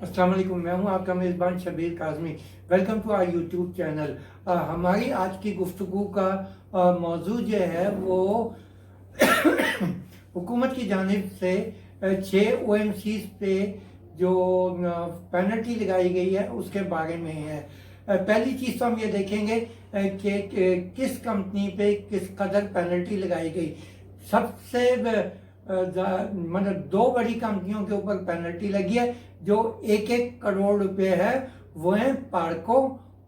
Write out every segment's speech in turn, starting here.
अस्सलाम वालेकुम, मैं हूं आपका मेज़बान Shabbir Kazmi. Welcome to our YouTube channel. हमारी आज की गुफ्तगू का मौजू जो है वो हुकूमत की जानिब से 6 OMCs पे जो पेनल्टी लगाई गई है उसके बारे में है। पहली चीज़ तो हम ये देखेंगे कि किस कंपनी पे किस कदर पेनल्टी लगाई गई। सबसे मतलब 2 बड़ी कंपनियों के ऊपर पेनल्टी लगी है जो 1-1 करोड़ रुपए है, वो हैं पार्को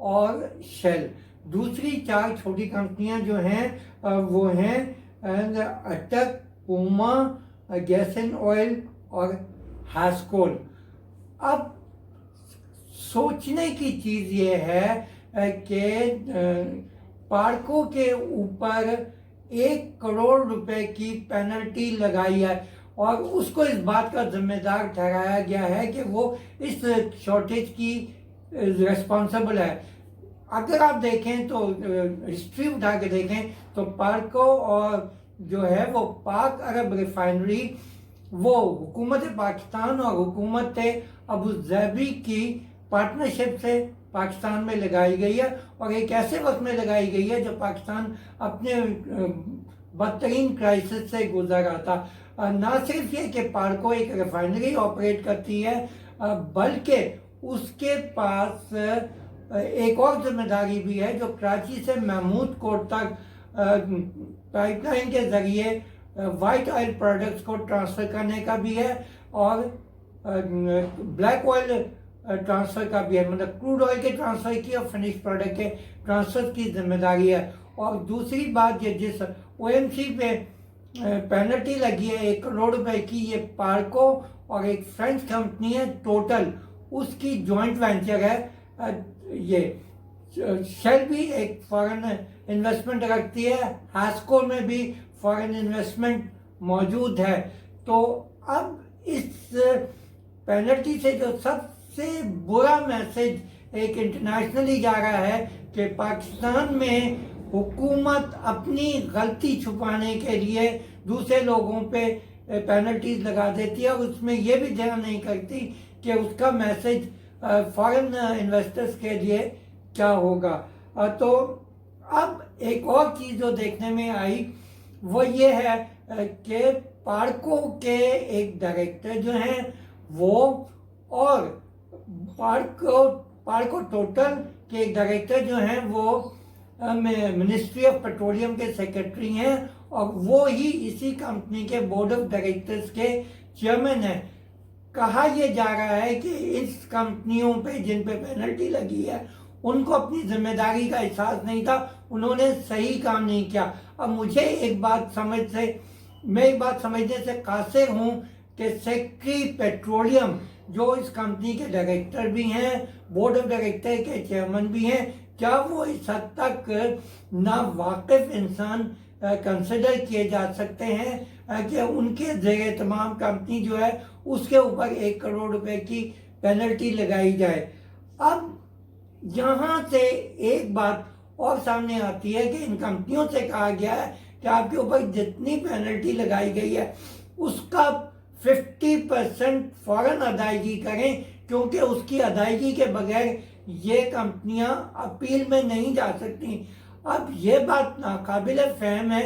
और शेल। दूसरी 4 छोटी कंपनियां जो हैं वो हैं अटक, पूमा, गैस एंड ऑयल और हास्कोल। अब सोचने की चीज ये है कि पार्को के ऊपर 1 करोड़ रुपए की पेनल्टी लगाई है और उसको इस बात का जिम्मेदार ठहराया गया है कि वो इस शॉर्टेज की रिस्पॉन्सिबल है। अगर आप देखें तो हिस्ट्री उठा के देखें तो पार्को और जो है वो पाक अरब रिफाइनरी वो हुकूमत पाकिस्तान और हुकूमत अबू धाबी की पार्टनरशिप से पाकिस्तान में लगाई गई है और एक ऐसे वक्त में लगाई गई है जब पाकिस्तान अपने बदतरीन क्राइसिस से गुजर रहा था। ना सिर्फ ये कि पार्को एक रिफाइनरी ऑपरेट करती है बल्कि उसके पास एक और जिम्मेदारी भी है जो कराची से महमूद कोट तक पाइपलाइन के जरिए वाइट ऑयल प्रोडक्ट्स को ट्रांसफर करने का भी है और ब्लैक ऑयल ट्रांसफर का भी है। मतलब क्रूड ऑयल के ट्रांसफर की और फिनिश प्रोडक्ट के ट्रांसफर की जिम्मेदारी है। और दूसरी बात ये जिस OMC पे पेनल्टी लगी है 1 करोड़ रुपए की, ये पार्को और एक फ्रेंच कंपनी है टोटल, उसकी जॉइंट वेंचर है। ये शेल भी एक फॉरेन इन्वेस्टमेंट रखती है, हास्को में भी फॉरेन इन्वेस्टमेंट मौजूद है। तो अब इस पेनल्टी से जो सबसे बुरा मैसेज एक इंटरनेशनली जा रहा है कि पाकिस्तान में हुकूमत अपनी गलती छुपाने के लिए दूसरे लोगों पे पेनल्टीज लगा देती है और उसमें यह भी ध्यान नहीं करती कि उसका मैसेज फॉरेन इन्वेस्टर्स के लिए क्या होगा। तो अब एक और चीज जो देखने में आई वो ये है कि पार्को के एक डायरेक्टर जो हैं वो और पार्को टोटल के एक डायरेक्टर जो हैं वो मिनिस्ट्री ऑफ पेट्रोलियम के सेक्रेटरी हैं और वो ही इसी कंपनी के बोर्ड ऑफ डायरेक्टर्स के चेयरमैन हैं। कहा यह जा रहा है कि इस कंपनियों पे जिन पे पेनल्टी लगी है उनको अपनी जिम्मेदारी का एहसास नहीं था, उन्होंने सही काम नहीं किया। अब मैं एक बात समझने से कासिर हूं कि सेक्रेटरी पेट्रोलियम जो इस कंपनी के डायरेक्टर भी हैं, बोर्ड ऑफ डायरेक्टर के चेयरमैन भी हैं, क्या वो इस हद तक ना वाकिफ इंसान कंसिडर किए जा सकते हैं कि उनके जरिए तमाम कंपनी जो है उसके ऊपर 1 करोड़ रुपए की पेनल्टी लगाई जाए। अब यहाँ से एक बात और सामने आती है कि इन कंपनियों से कहा गया है कि आपके ऊपर जितनी पेनल्टी लगाई गई है उसका 50% फौरन अदायगी करें, क्योंकि उसकी अदायगी के बगैर ये कंपनियां अपील में नहीं जा सकती। अब ये बात नाकाबिल फहम है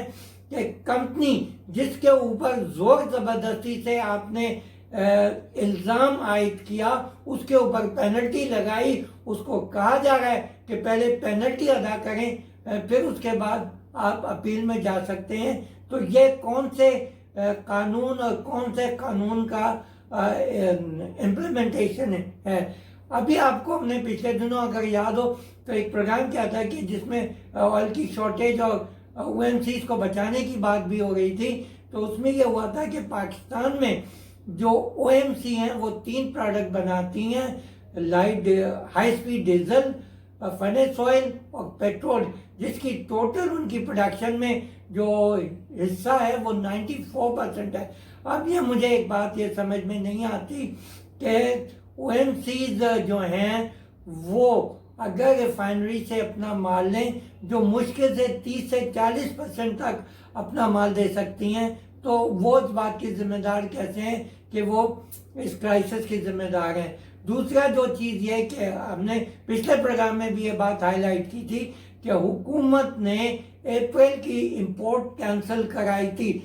कि कंपनी जिसके ऊपर जोर जबरदस्ती से आपने इल्ज़ाम आयद किया उसके ऊपर पेनल्टी लगाई, उसको कहा जा रहा है कि पहले पेनल्टी अदा करें फिर उसके बाद आप अपील में जा सकते हैं। तो ये कौन से कानून और कौन से कानून का इम्प्लीमेंटेशन है। अभी आपको हमने पिछले दिनों अगर याद हो तो एक प्रोग्राम किया था कि जिसमें ऑयल की शॉर्टेज और OMCs को बचाने की बात भी हो रही थी। तो उसमें यह हुआ था कि पाकिस्तान में जो OMC हैं वो 3 प्रोडक्ट बनाती हैं, high speed diesel, furnace oil और पेट्रोल, जिसकी टोटल उनकी प्रोडक्शन में जो हिस्सा है वो 94% है। अब ये मुझे एक बात ये समझ में नहीं आती कि OMCs जो हैं वो अगर रिफाइनरी से अपना माल लें जो मुश्किल से 30 से 40% तक अपना माल दे सकती हैं, तो वो इस बात की जिम्मेदार कैसे हैं کہ وہ اس کرائسس کے ذمہ دار ہیں۔ دوسرا جو چیز یہ کہ ہم نے پچھلے پروگرام میں بھی یہ بات ہائی لائٹ کی تھی کہ حکومت نے اپریل کی امپورٹ کینسل کرائی تھی۔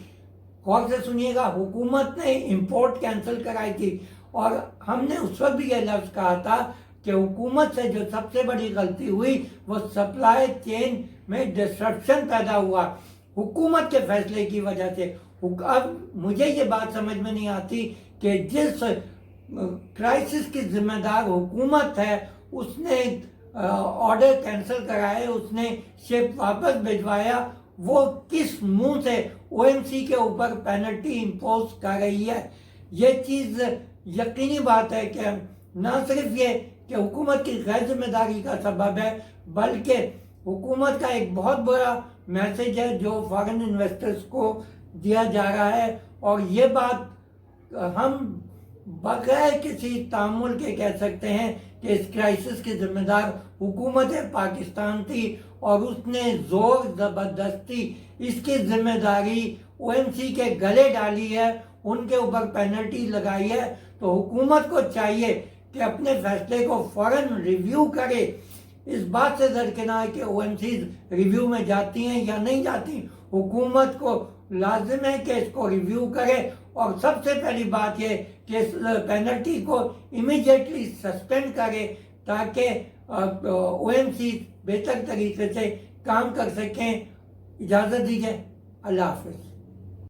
غور سے سنیے گا، حکومت نے امپورٹ کینسل کرائی تھی، اور ہم نے اس وقت بھی یہ لفظ کہا تھا کہ حکومت سے جو سب سے بڑی غلطی ہوئی وہ سپلائی چین میں ڈسرپشن پیدا ہوا حکومت کے فیصلے کی وجہ سے۔ اب مجھے یہ بات سمجھ میں نہیں آتی کہ جس کرائسس کی ذمہ دار حکومت ہے اس نے آرڈر کینسل کرائے، اس نے شپ واپس بھجوایا، وہ کس منہ سے او ایم سی کے اوپر پینلٹی امپوز کر رہی ہے؟ یہ چیز یقینی بات ہے کہ نہ صرف یہ کہ حکومت کی غیر ذمہ داری کا سبب ہے، بلکہ حکومت کا ایک بہت بڑا میسج ہے جو فارن انویسٹرز کو دیا جا رہا ہے، اور یہ بات ہم بغیر کسی تعامل کے کہہ سکتے ہیں کہ اس کرائسس کی ذمہ دار حکومت پاکستان تھی، اور اس نے زور زبردستی اس کی ذمہ داری او ایم سی کے گلے ڈالی ہے، ان کے اوپر پینلٹی لگائی ہے۔ تو حکومت کو چاہیے کہ اپنے فیصلے کو فوراً ریویو کرے، اس بات سے درکنار کہ او ایم سیز ریویو میں جاتی ہیں یا نہیں جاتی۔ حکومت کو لازم ہے کہ اس کو ریویو کرے، اور سب سے پہلی بات یہ کہ اس پینلٹی کو امیڈیٹلی سسپینڈ کرے تاکہ او ایم سی بہتر طریقے سے کام کر سکیں۔ اجازت دیجیے، اللہ حافظ۔